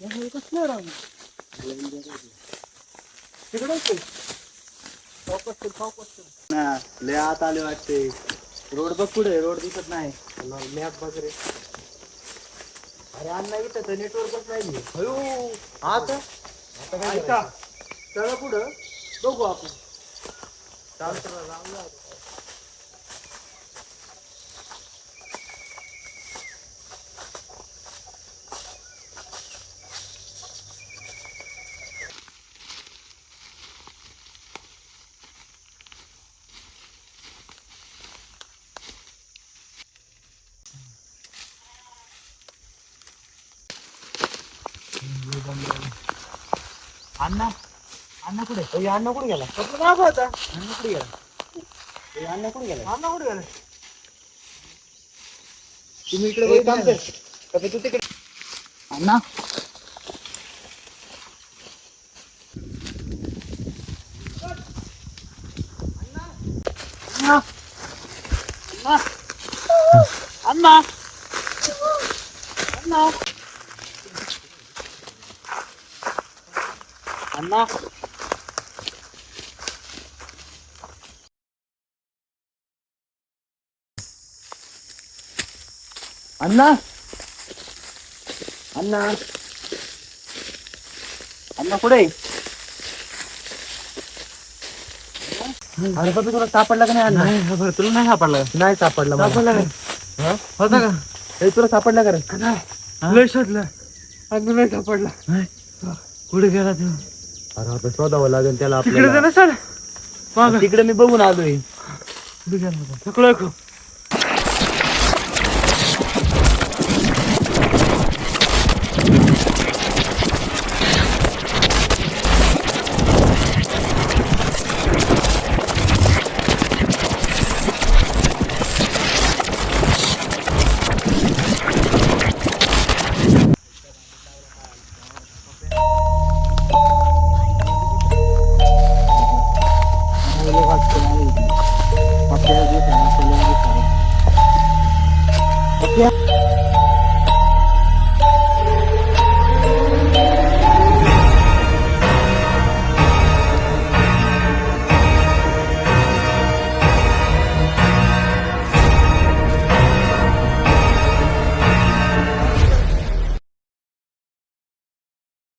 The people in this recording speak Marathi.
कसलं राव तिकडे लय आत आले वाटते. रोड बघ पुढे, रोड दिसत नाही. मॅप बघ रे. अरे अण्णा इथं तर नेटवर्कच नाही. अयो आता ऐका चला पुढं बघू आपण. चालतं राहूया. अण्णा अण्णा कुठे? अण्णा कुठे गेला? अण्णा कुठे गेला? अण्णा कुठे गेला? अण्णा कुठे गेला? तुम्ही इकडे काम कर तू तिकडे. अण्णा अण्णा अण्णा अण्णा अण्णा अण्णा अण्णा अण्णा कुठे? अरे बाबा तुला सापडला का नाही? अण्णा तुला नाही सापडला? नाही सापडला. सापडला का? होता का? हे तुला सापडला का रे? लय शोधलं अण्णा, नाही सापडला. कुठे गेला तू? अरे आता शोधावं लागेल त्याला. तिकडे सर तिकडे मी बघून आलोय. सगळं